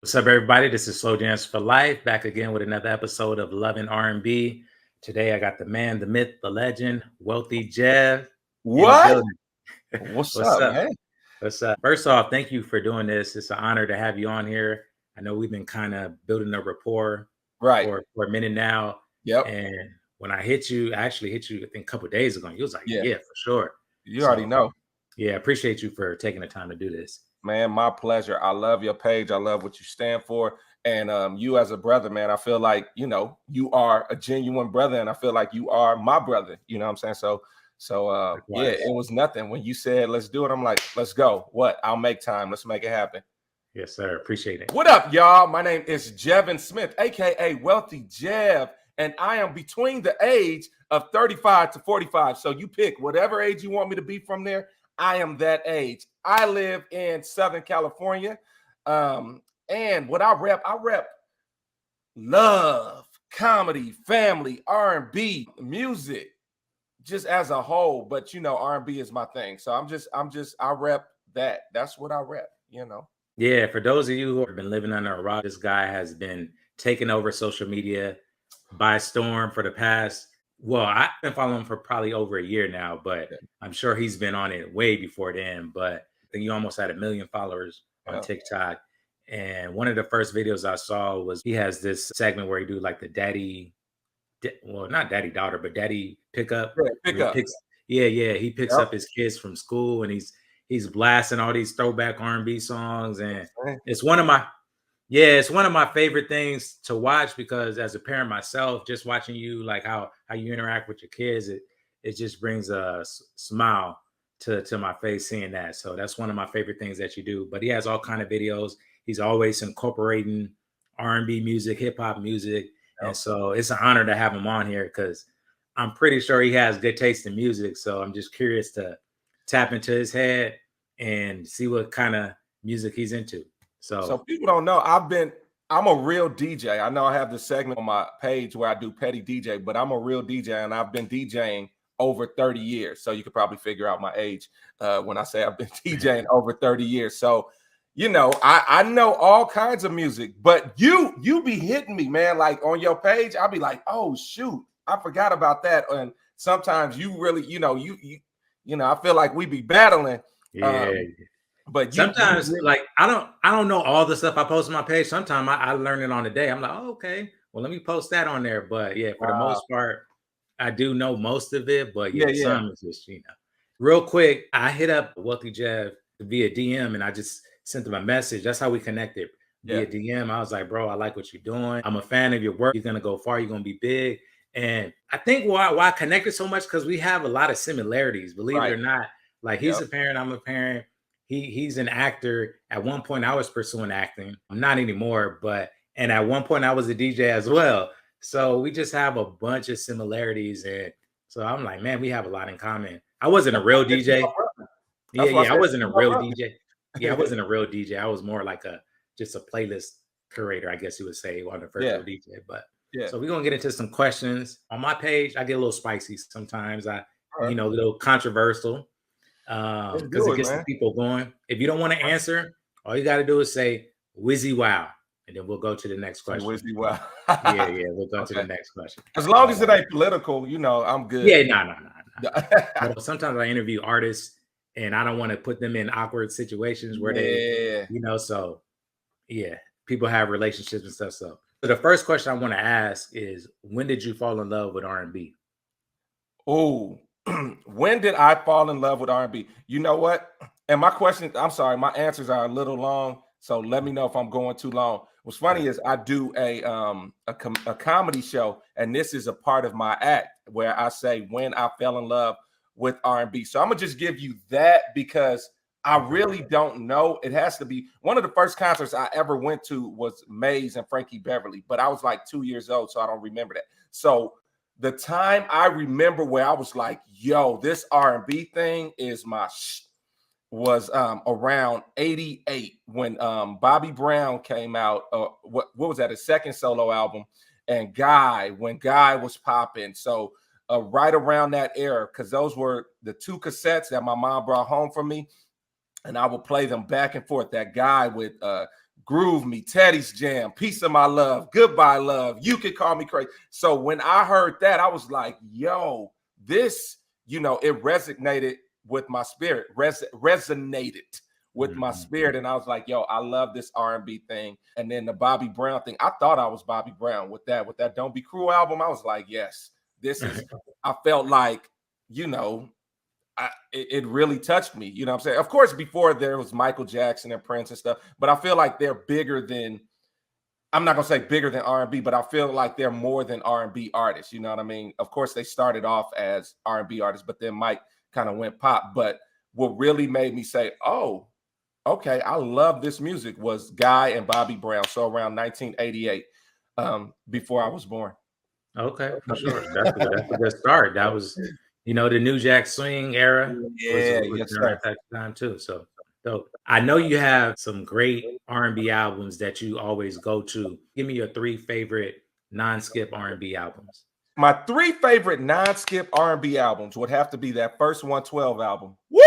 What's up, everybody? This is Slowjams4life, back again with another episode of Love and R&B. Today, I got the man, the myth, the legend, Wealthy Jev in the What? building. What's What's up, up? man? What's up? First off, thank you for doing this. It's an honor to have you on here. I know we've been kind of building a rapport Right. for a minute now. Yep. And when I hit you, I actually hit you, I think, a couple of days ago. You was like, Yeah. yeah, for sure. You already So, know. yeah, appreciate you for taking the time to do this. Man, my pleasure. I love your page. I love what you stand for. And you as a brother, man, I feel like, you are a genuine brother. And I feel like you are my brother. You know what I'm saying? So yeah, Likewise. it was nothing. When you said, let's do it, I'm like, let's go. What? I'll make time. Let's make it happen. Yes, sir. Appreciate it. What up, y'all? My name is Jevin Smith, aka Wealthy Jev, and I am between the age of 35 to 45. So you pick whatever age you want me to be from there. I am that age. I live in Southern California. And what I rep love, comedy, family, R&B, music, just as a whole. But R&B is my thing. So I rep that. That's what I rep, Yeah, for those of you who have been living under a rock, this guy has been taking over social media by storm for the past. Well, I've been following him for probably over a year now, but I'm sure he's been on it way before then. But I think you almost had 1 million followers on TikTok. And one of the first videos I saw was he has this segment where he do like the daddy, well, not daddy daughter, but daddy pickup. Pickup. He picks up his kids from school and he's blasting all these throwback R&B songs, and it's one of my favorite things to watch, because as a parent myself, just watching you, like how you interact with your kids, it just brings a smile to my face seeing that. So that's one of my favorite things that you do. But he has all kind of videos. He's always incorporating R&B music, hip hop music, and so it's an honor to have him on here, because I'm pretty sure he has good taste in music. So I'm just curious to tap into his head and see what kind of music he's into. So people don't know, I'm a real DJ. I know I have this segment on my page where I do petty DJ, but I'm a real DJ, and I've been DJing over 30 years. So you could probably figure out my age when I say I've been DJing over 30 years. So, I know all kinds of music, but you be hitting me, man. Like on your page, I'll be like, oh shoot, I forgot about that. And sometimes you really, I feel like we be battling. Yeah. But sometimes like I don't know all the stuff I post on my page. Sometimes I learn it on the day. I'm like, oh, okay, well, let me post that on there. But yeah, for the most part, I do know most of it. But some is just, real quick, I hit up Wealthy Jev via DM, and I just sent him a message. That's how we connected via DM. I was like, bro, I like what you're doing. I'm a fan of your work. You're gonna go far. You're gonna be big. And I think why I connected so much, because we have a lot of similarities, believe it or not. Like he's a parent, I'm a parent. He's an actor. At one point, I was pursuing acting. Not anymore, and at one point I was a DJ as well. So we just have a bunch of similarities, and so I'm like, man, we have a lot in common. I wasn't a real DJ. I wasn't a real DJ. I wasn't a real DJ. I was more like just a playlist curator, I guess you would say, on the first real DJ. But so we're gonna get into some questions. On my page, I get a little spicy sometimes. A little controversial. Because it gets the people going. If you don't want to answer, all you got to do is say Wizzy Wow, and then we'll go to the next question. Wizzy Wow. We'll go to the next question. As long as it ain't political, I'm good. Yeah, no. Sometimes I interview artists, and I don't want to put them in awkward situations where they, so people have relationships and stuff. So the first question I want to ask is, when did you fall in love with R&B? Oh. When did I fall in love with R&B? You know what? And my question, I'm sorry, my answers are a little long, so let me know if I'm going too long. What's funny is I do a comedy show, and this is a part of my act where I say when I fell in love with R&B. So I'm gonna just give you that, because I really don't know. It has to be one of the first concerts I ever went to was Maze and Frankie Beverly, but I was like 2 years old, so I don't remember that. So the time I remember where I was like, yo, this R&B thing is was around 88 when Bobby Brown came out. What was that? His second solo album, and when Guy was popping. So right around that era, because those were the two cassettes that my mom brought home for me, and I would play them back and forth. That Guy with Groove Me, Teddy's Jam, Piece of My Love, Goodbye Love, You Can Call Me Crazy. So when I heard that, I was like, yo, this, you know, it resonated with my spirit, resonated with my spirit. And I was like, yo, I love this R&B thing. And then the Bobby Brown thing, I thought I was Bobby Brown with that Don't Be Cruel album. I was like, yes, this is, I felt like, you know, it really touched me. You know what I'm saying? Of course, before there was Michael Jackson and Prince and stuff, but I feel like they're bigger than, I'm not going to say bigger than R&B, but I feel like they're more than R&B artists. You know what I mean? Of course, they started off as R&B artists, but then Mike kind of went pop. But what really made me say, oh, okay, I love this music was Guy and Bobby Brown. So around 1988, before I was born. Okay, for sure. That's a good start. That was, you know, the New Jack Swing era. Yeah, was yes, at that time too. So I know you have some great R&B albums that you always go to. Give me your 3 favorite non-skip R&B albums. My 3 favorite non-skip R&B albums would have to be that first 112 album. Woo!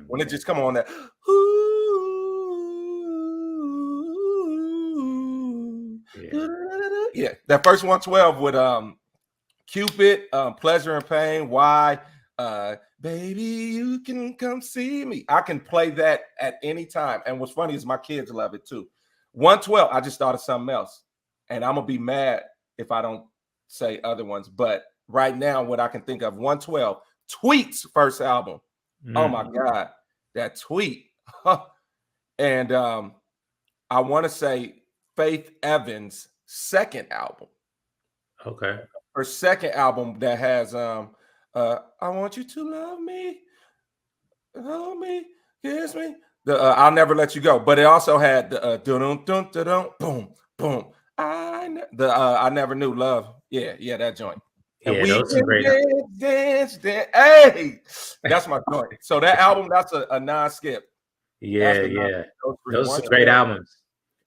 When it just come on that. Yeah, that first 112 with Cupid, Pleasure and Pain, Why, Baby, You Can Come See Me. I can play that at any time. And what's funny is my kids love it too. 112, I just thought of something else. And I'm gonna be mad if I don't say other ones. But right now, what I can think of, 112, Tweet's first album. Oh my God, that Tweet. And I want to say Faith Evans' second album. Okay. Her second album that has I Want You to Love Me, hold me, kiss me. The I'll Never Let You Go. But it also had the dun dun dun dun boom boom. I Never Knew Love. Yeah, that joint. And we those are great. Dance. Hey, that's my joint. So that album, that's a non-skip. Yeah. Those are great albums.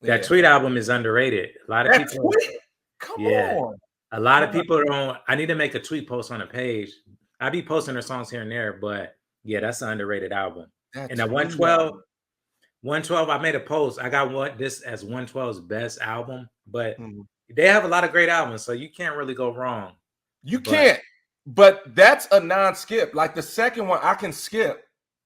That Tweet album is underrated. A lot of people. Come on. A lot of people don't. I need to make a tweet post on a page. I be posting their songs here and there, but yeah, that's an underrated album. And that 112, I made a post. I got this as 112's best album, but they have a lot of great albums, so you can't really go wrong. You can't, but that's a non-skip. Like the second one, I can skip.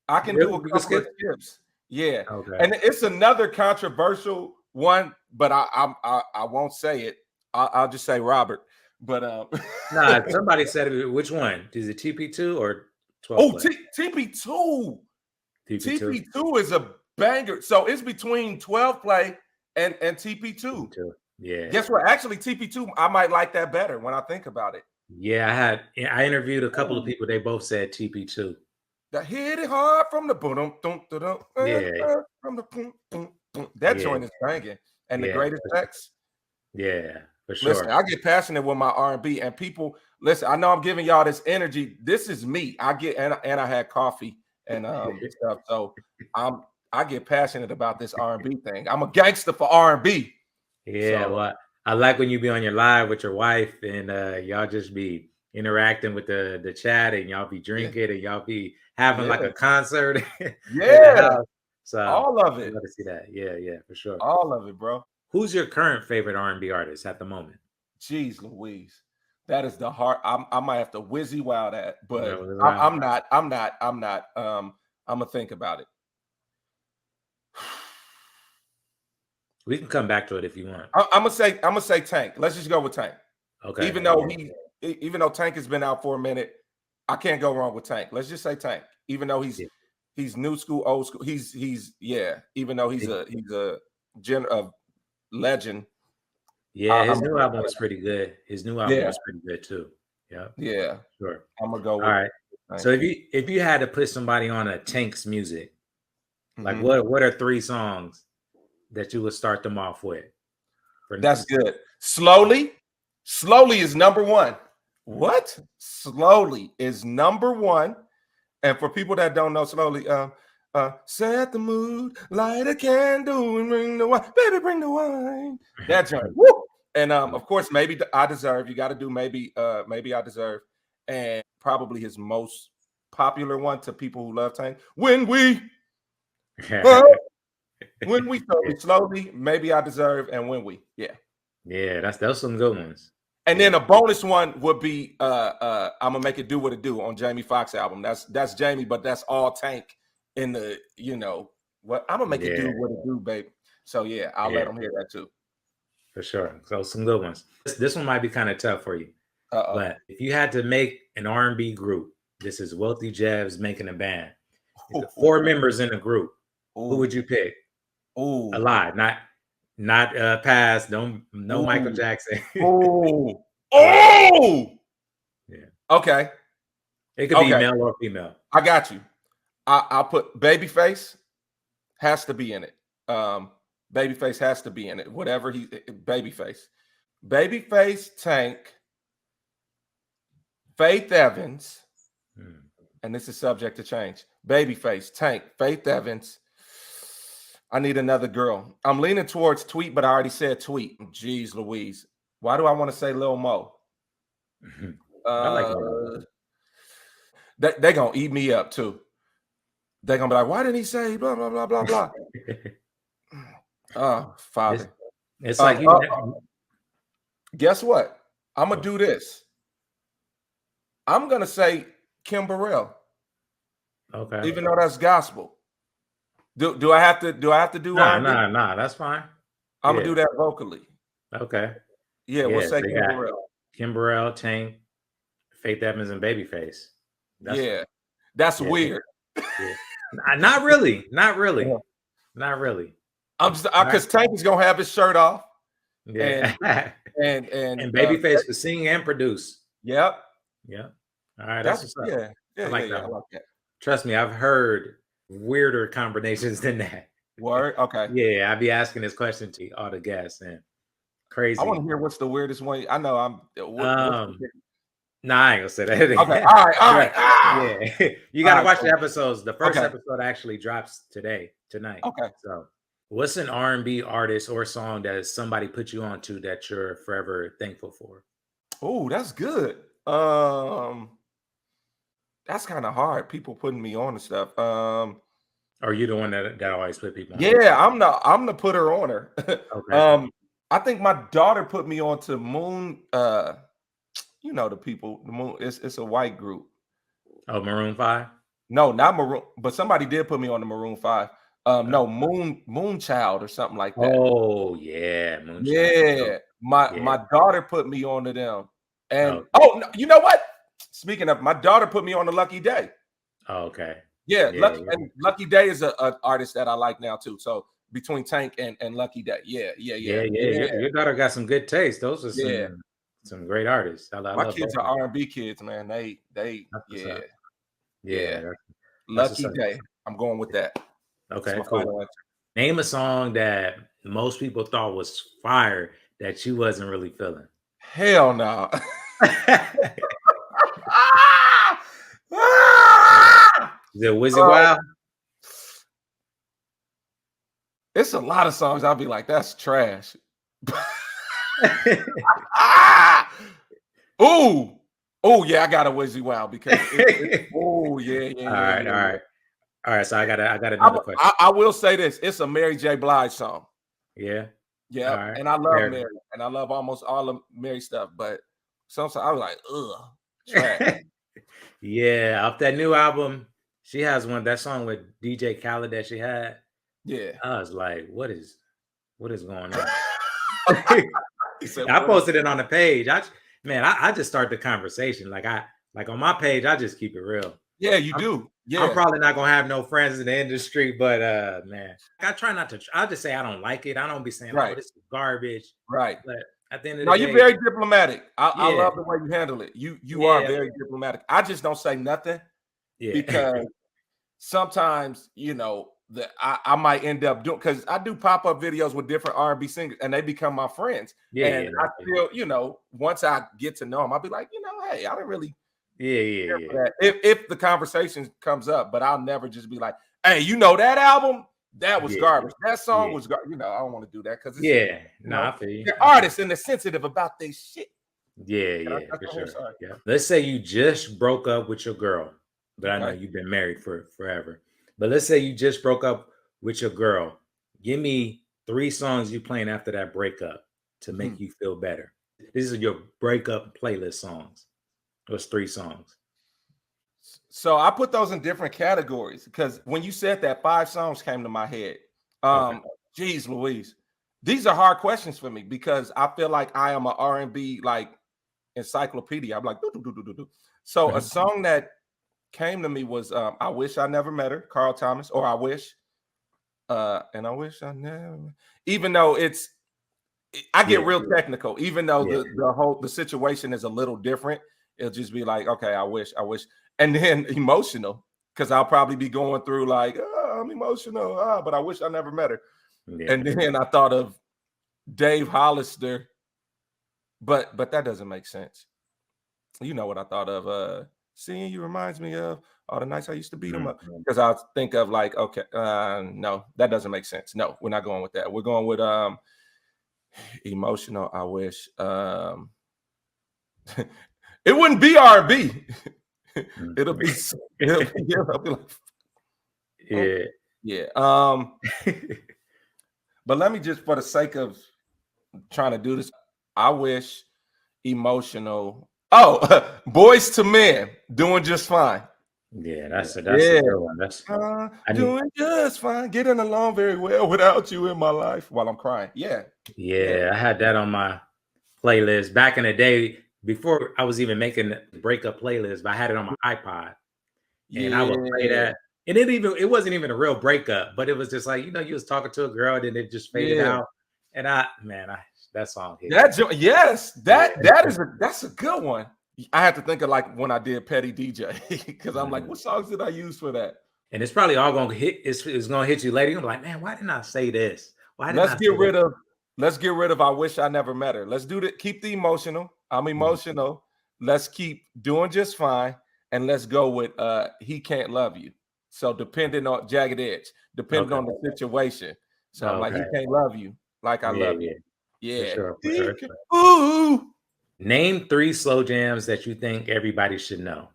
I can do a couple of skips. Yeah, okay. And it's another controversial one, but I won't say it. I'll just say Robert. But nah, somebody said it. Which one? Is it TP2 or 12? Oh, TP2. TP2 is a banger. So it's between 12 play and TP2. Yeah. Guess what? Actually, TP2, I might like that better when I think about it. Yeah, I interviewed a couple of people. They both said TP2. That hit it hard from the boom, from the boom. That joint is banging. And the greatest sex. Yeah, for sure. Listen, I get passionate with my R&B, and people listen. I know I'm giving y'all this energy. This is me. I get and I had coffee and stuff. So I get passionate about this R&B thing. I'm a gangster for R&B. Yeah, well, I like when you be on your live with your wife and y'all just be interacting with the chat and y'all be drinking and y'all be having like a concert. So all of it. I love to see that. Yeah, for sure. All of it, bro. Who's your current favorite R&B artist at the moment? Jeez Louise. That is the heart. I might have to whizzy wow that, but I'm not. I'm gonna think about it. We can come back to it if you want. I'm gonna say Tank. Let's just go with Tank. Okay. Even though Tank has been out for a minute, I can't go wrong with Tank. Let's just say Tank. Even though he's new school, old school. He's even though he's a legend. Yeah, his new album is pretty good. His new album is pretty good too. Yeah. Sure. I'm gonna go with all right. So if you had to put somebody on a Tank's music, like what are 3 songs that you would start them off with? That's good. Slowly is number 1. What? Slowly is number 1. And for people that don't know, Slowly, set the mood, light a candle, and bring the wine. Baby, bring the wine. That joint. Woo! And of course, Maybe I Deserve. You got to do Maybe I Deserve. And probably his most popular one to people who love Tank. When we When we slowly, maybe I deserve, and when we, yeah, those some good ones. And then a bonus one would be I'm gonna make it do what it do on Jamie Foxx album. That's Jamie, but that's all Tank in the what I'm gonna make it do what it do, babe. So yeah, I'll let them hear that too. For sure. So some good ones. This one might be kind of tough for you. But if you had to make an R&B group, this is Wealthy Jevs making a band. 4 members in a group. Who would you pick? Alive, not past. No Michael Jackson. Yeah. Okay. It could be male or female. I got you. I'll put Babyface has to be in it. Babyface has to be in it. Whatever Babyface, Tank, Faith Evans, and this is subject to change. Babyface, Tank, Faith Evans. I need another girl. I'm leaning towards Tweet, but I already said Tweet. Jeez Louise. Why do I want to say Lil Mo? I like Lil Mo. They're going to eat me up too. They're going to be like, why didn't he say blah, blah, blah, blah, blah? Oh, Father. It's like guess what? I'm going to do this. I'm going to say Kim Burrell. Okay. Even though that's gospel. Do I have to do Nah, that's fine. I'm gonna do that vocally. Okay. Yeah, we'll say Kim Burrell. Kim Burrell, Tank, Faith Evans, and Babyface. That's weird. Not really. Not really. I'm just because Tank is gonna have his shirt off. Yeah. And Babyface will sing and produce. Yep. Yeah. All right. That's what's up. I like that. Trust me, I've heard weirder combinations than that. Word? Okay. Yeah, I'd be asking this question to all the guests and crazy. I want to hear what's the weirdest one. I know I'm nah, I ain't gonna say that. Okay, all right. Yeah. You gotta watch the episodes. The first episode actually drops tonight. Okay. So what's an R&B artist or song that somebody put you onto that you're forever thankful for? Oh, that's good. That's kind of hard. People putting me on and stuff. Are you the one that always put people on? Yeah, I'm the putter on her. Okay. I think my daughter put me on to Moon. You know the people. The Moon. It's a white group. Oh, Maroon 5? No, not Maroon. But somebody did put me on the Maroon 5. No, Moonchild or something like that. Oh yeah, Moonchild. Yeah, my daughter put me on to them. And you know what? Speaking of, my daughter put me on the Lucky Day. Oh, okay. Yeah, Lucky Day is an artist that I like now too. So between Tank and Lucky Day, yeah. Your daughter got some good taste. Those are some great artists. My kids are R&B kids, man. They Lucky Day. I'm going with that. Okay, cool. Name a song that most people thought was fire that you wasn't really feeling. Hell no. Is it Wizzy Wild? It's a lot of songs I'll be like, that's trash. Oh yeah, I got a Wizzy Wild because All right. So I got another question. I will say this: it's a Mary J. Blige song. Yeah. Right. And I love Mary, and I love almost all of Mary stuff. But sometimes I was like, ugh, trash. Yeah, off that new album, she has that song with DJ Khaled that she had. Yeah, I was like, what is going on? I posted it on the page. I just start the conversation. Like on my page, I just keep it real. Yeah, you do. Yeah, I'm probably not gonna have no friends in the industry, but man, I try not to. I'll just say I don't like it. I don't be saying, "Oh, this is garbage." Right. But at the end of the day, you're very diplomatic. I love the way you handle it. You are very diplomatic. I just don't say nothing because sometimes I might end up doing because I do pop-up videos with different R&B singers and they become my friends. I feel, once I get to know them, I'll be like, hey, I didn't really. If the conversation comes up, but I'll never just be like, hey, that album that was garbage. That song was garbage. I don't want to do that because I feel you. They're artists and they're sensitive about their shit. For sure. Yeah. Let's say you just broke up with your girl, but I know you've been married for forever. But let's say you just broke up with your girl. Give me 3 songs you playing after that breakup to make you feel better. These are your breakup playlist songs. Those 3 songs. So I put those in different categories because when you said that, 5 songs came to my head. Geez Louise. These are hard questions for me because I feel like I am an R&B like encyclopedia. I'm like, do. So a song that came to me was I Wish I Never Met Her, Carl Thomas, or I Wish. And I wish I never, even though I get real technical, even though the situation is a little different, it'll just be like, okay, I wish, and then emotional, because I'll probably be going through like, oh, I'm emotional, but I wish I never met her. And then I thought of Dave Hollister, but that doesn't make sense. You know what I thought of? Seeing You reminds me of all the nights I used to beat them up, because I think of like, okay, no, that doesn't make sense. No, we're not going with that. We're going with emotional. I wish it wouldn't be R&B. It'll be like, yeah. But let me just, for the sake of trying to do this, I wish emotional. Oh, Boys to Men, Doing Just Fine. Yeah, that's a good one. That's doing just fine, getting along very well without you in my life while I'm crying. Yeah, I had that on my playlist back in the day before I was even making the breakup playlist. But I had it on my iPod, and I would play that. And it wasn't even a real breakup, but it was just like, you was talking to a girl, and then it just faded out. And that song hit. That's a good one. I had to think of like when I did Petty DJ, because I'm like, what songs did I use for that? And it's probably all gonna hit. It's gonna hit you later. You're gonna be like, man, why didn't I say this? Let's get rid of I Wish I Never Met Her. Let's do that. Keep the emotional. I'm emotional. Let's keep Doing Just Fine, and let's go with He Can't Love You. So depending on Jagged Edge, depending on the situation. So I'm like, he can't love you like I love you. Yeah. For sure. Ooh. Name 3 slow jams that you think everybody should know.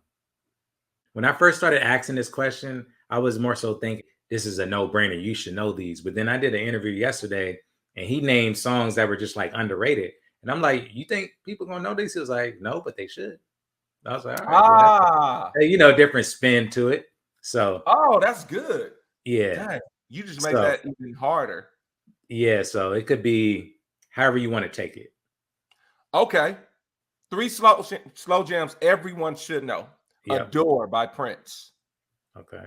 When I first started asking this question, I was more so thinking this is a no-brainer. You should know these. But then I did an interview yesterday, and he named songs that were just like underrated. And I'm like, you think people gonna know these? He was like, no, but they should. I was like, all right, different spin to it. So, that's good. Yeah. Dang, you just make that even harder. Yeah, so it could be however you want to take it. Okay. 3 slow jams everyone should know. Adore by Prince. Okay.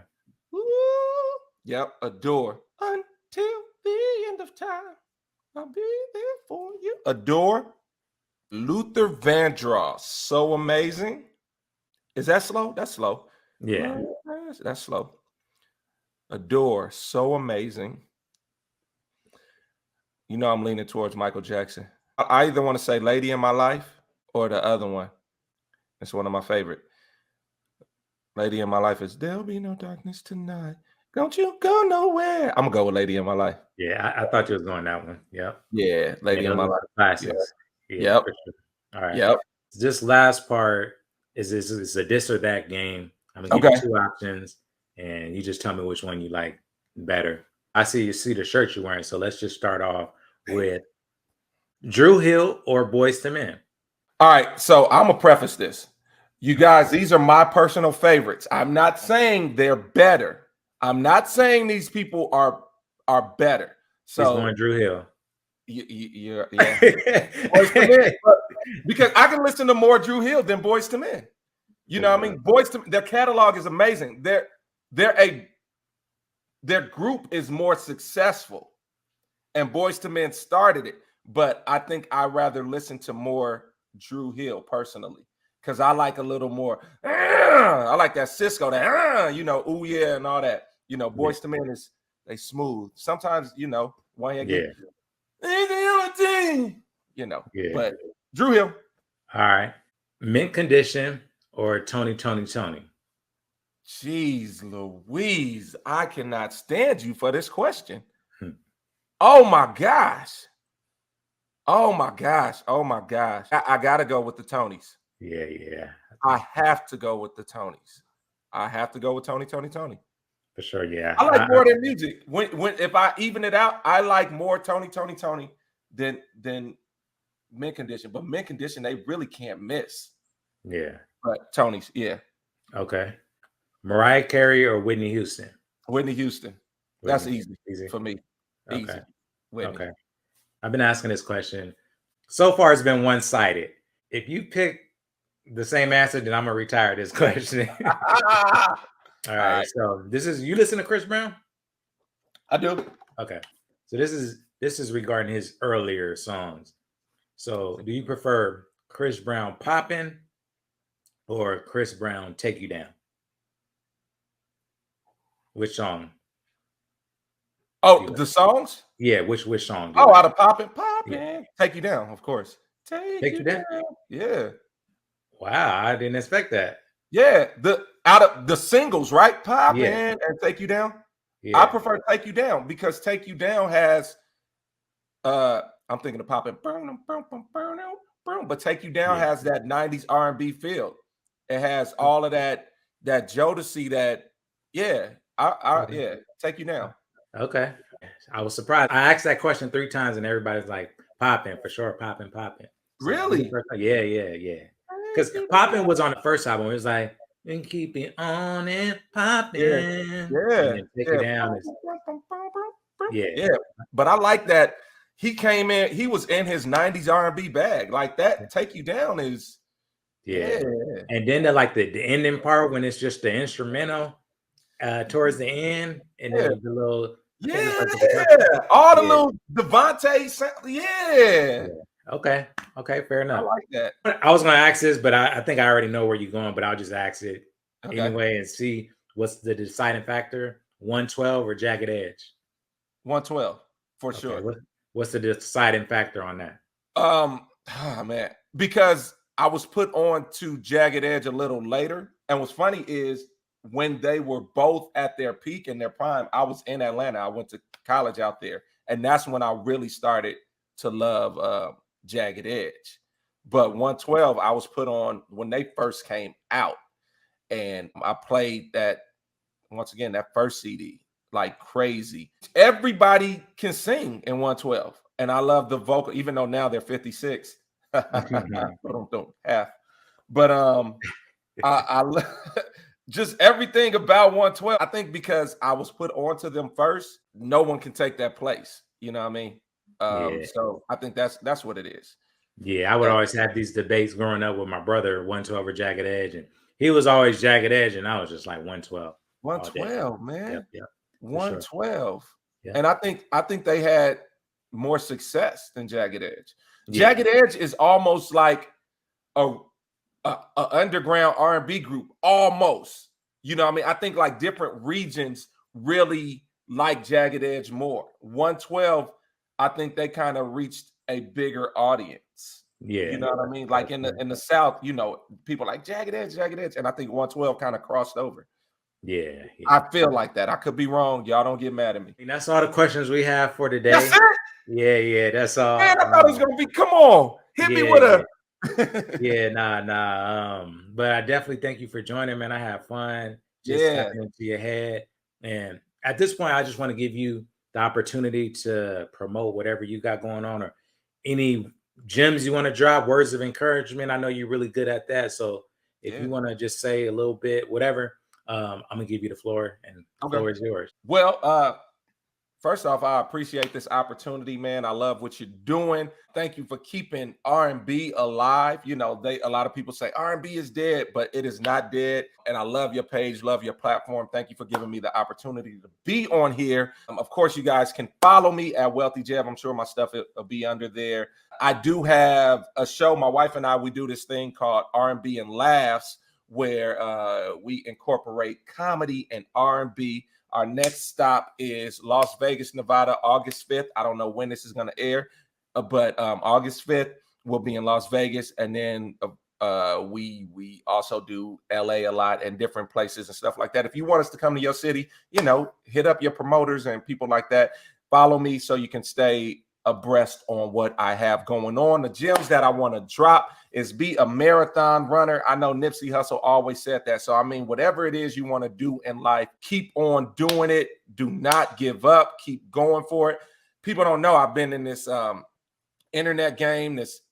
Ooh, yep, Adore. Until the end of time, I'll be there for you. Adore. Luther Vandross, So Amazing. Is that slow? That's slow. Yeah. That's slow. Adore, So Amazing. I'm leaning towards Michael Jackson. I either want to say Lady in My Life or the other one. It's one of my favorite. Lady in My Life is There'll Be No Darkness Tonight. Don't you go nowhere. I'm gonna go with Lady in My Life. Yeah, I thought you was going that one. Yep. Yeah, Lady in My Life. Classics. Yeah, for sure. All right. Yep. This last part is a this or that game. I'm gonna give you 2 options, and you just tell me which one you like better. I see the shirt you're wearing, so let's just start off with Drew Hill or Boyz II Men. All right, so I'm gonna preface this. You guys, these are my personal favorites. I'm not saying they're better. I'm not saying these people are better. So he's going Drew Hill. Yeah. Boyz II Men, because I can listen to more Drew Hill than Boyz II Men. You know what I mean? Boyz II Men, their catalog is amazing. Their group is more successful, and Boyz II Men started it. But I think I rather listen to more Drew Hill personally, because I like a little more. I like that Cisco, that ooh yeah, and all that. Boyz II Men they smooth. Sometimes one get but Drew Hill. All right, Mint Condition or Tony. Jeez Louise, I cannot stand you for this question. Oh my gosh. I gotta go with the Tonys. Yeah. I have to go with the Tonys. I have to go with Tony. For sure, yeah. I like more than music. When if I even it out, I like more Tony than Mint Condition. But Mint Condition, they really can't miss. Yeah. But Tony's, yeah. Okay. Mariah Carey or Whitney Houston? Whitney Houston. That's easy for me. Okay. Easy. Whitney. Okay. I've been asking this question. So far, it's been one-sided. If you pick the same answer, then I'm gonna retire this question. All right. So this is, you listen to Chris Brown? I do. Okay. So this is regarding his earlier songs. So do you prefer Chris Brown Poppin' or Chris Brown Take You Down? Which song? Oh, the songs? Yeah, which song? Oh, out of Poppin'. Yeah. Take You Down, of course. Take You Down. Yeah. Wow, I didn't expect that. Yeah, out of the singles, right? Poppin' and Take You Down. Yeah. I prefer Take You Down because Take You Down has I'm thinking of Poppin', but Take You Down has that 90s R&B feel. It has all of that Jodeci, that Take You Down. Okay. I was surprised. I asked that question 3 times and everybody's like, Poppin', for sure, Poppin'. So really? Yeah. Because Poppin' was on the first album. It was like, and keep it on and poppin'. Yeah. And Take You Down is, yeah. But I like that he came in, he was in his 90s R&B bag. Like that Take You Down is And then the ending part when it's just the instrumental towards the end, and then the little all the little Devontae sound. Okay, fair enough. I like that. I was gonna ask this, but I think I already know where you're going, but I'll just ask it anyway and see what's the deciding factor: 112 or Jagged Edge? 112 for sure. What's the deciding factor on that? Man, because I was put on to Jagged Edge a little later, and what's funny is when they were both at their peak and their prime, I was in Atlanta. I went to college out there, and that's when I really started to love Jagged Edge. But 112, I was put on when they first came out, and I played that once again, that first CD like crazy. Everybody can sing in 112, and I love the vocal, even though now they're 56. Half. But I just everything about 112. I think because I was put onto them first, no one can take that place. You know what I mean? So I think that's what it is. Yeah, I would always have these debates growing up with my brother, 112 or Jagged Edge, and he was always Jagged Edge, and I was just like 112. 112, man. Yep. 112. Sure. And I think they had more success than Jagged Edge. Jagged Edge is almost like a underground R&B group, almost. You know what I mean? I think like different regions really like Jagged Edge more. 112, I think they kind of reached a bigger audience. You know what I mean? Like in the South, you know, people like Jagged Edge, and I think 112 kind of crossed over. Yeah. I feel like that. I could be wrong. Y'all don't get mad at me. And that's all the questions we have for today. That's it? Yeah, that's all. Man, I thought it was gonna be. Come on, hit me with a. But I definitely thank you for joining, man. I had fun just tapping into your head. And at this point, I just want to give you the opportunity to promote whatever you got going on, or any gems you want to drop, words of encouragement. I know you're really good at that. So if you want to just say a little bit, whatever, I'm gonna give you the floor, and the floor is yours. Well, first off, I appreciate this opportunity, man. I love what you're doing. Thank you for keeping R&B alive. You know, a lot of people say R&B is dead, but it is not dead. And I love your page, love your platform. Thank you for giving me the opportunity to be on here. Of course, you guys can follow me at Wealthy Jeb. I'm sure my stuff will be under there. I do have a show. My wife and I, we do this thing called R&B and Laughs, where we incorporate comedy and R&B. Our next stop is Las Vegas, Nevada, August 5th. I don't know when this is going to air, but August 5th, we'll be in Las Vegas. And then we also do LA a lot and different places and stuff like that. If you want us to come to your city, you know, hit up your promoters and people like that. Follow me so you can stay abreast on what I have going on. The gems that I want to drop is be a marathon runner. I know Nipsey Hussle always said that. So, I mean, whatever it is you want to do in life, keep on doing it. Do not give up. Keep going for it. People don't know I've been in this internet game, this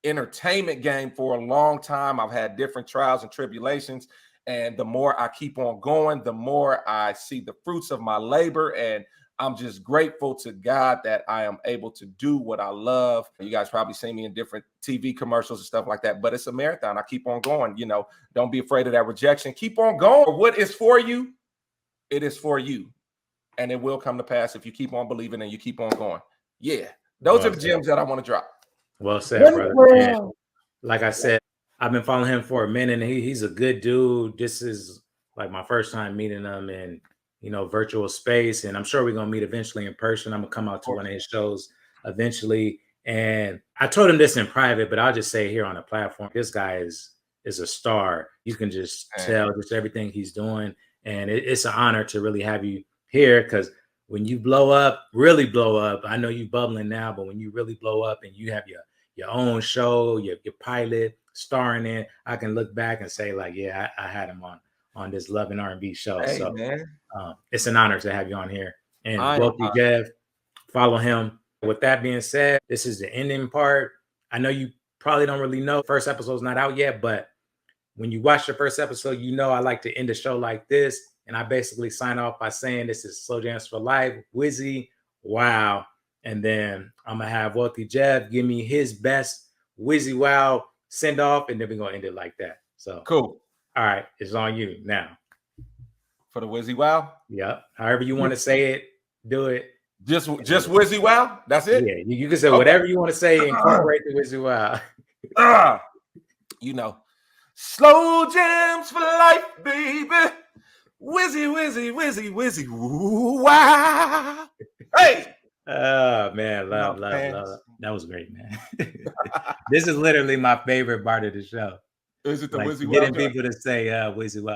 entertainment game for a long time. I've had different trials and tribulations. And the more I keep on going, the more I see the fruits of my labor. And I'm just grateful to God that I am able to do what I love. You guys probably see me in different TV commercials and stuff like that, but it's a marathon. I keep on going. You know, don't be afraid of that rejection. Keep on going. What is for you, it is for you. And it will come to pass if you keep on believing and you keep on going. Yeah, those are the gems that I want to drop. Well said, brother. And like I said, I've been following him for a minute, and he's a good dude. This is like my first time meeting him in, you know, virtual space, and I'm sure we're gonna meet eventually in person. I'm gonna come out to one of his shows eventually. And I told him this in private, but I'll just say here on the platform, this guy is a star. You can just tell just everything he's doing, and it's an honor to really have you here, because when you blow up, really blow up, I know you bubbling now, but when you really blow up and you have your own show, your pilot starring in, I can look back and say like, yeah, I had him on this Love and R&B show. Hey, so man. It's an honor to have you on here. And Wealthy Jeff, follow him. With that being said, this is the ending part. I know you probably don't really know. First episode's not out yet, but when you watch the first episode, you know I like to end the show like this. And I basically sign off by saying this is Slow Jams for Life, Wizzy, wow. And then I'm going to have Wealthy Jeff give me his best Wizzy wow send off, and then we're going to end it like that. So cool. All right, it's on you now. For the Wizzy wow? Yep. However you want to say it, do it. Just Wizzy wow? That's it? Yeah, you can say whatever you want to say, incorporate the Wizzy wow. You know, slow jams for life, baby. Wizzy, wizzy, wizzy, wizzy, wow. Hey! Oh, man, love. That was great, man. This is literally my favorite part of the show. Is it the like, Wizzy wow? Getting people to say Wizzy wow.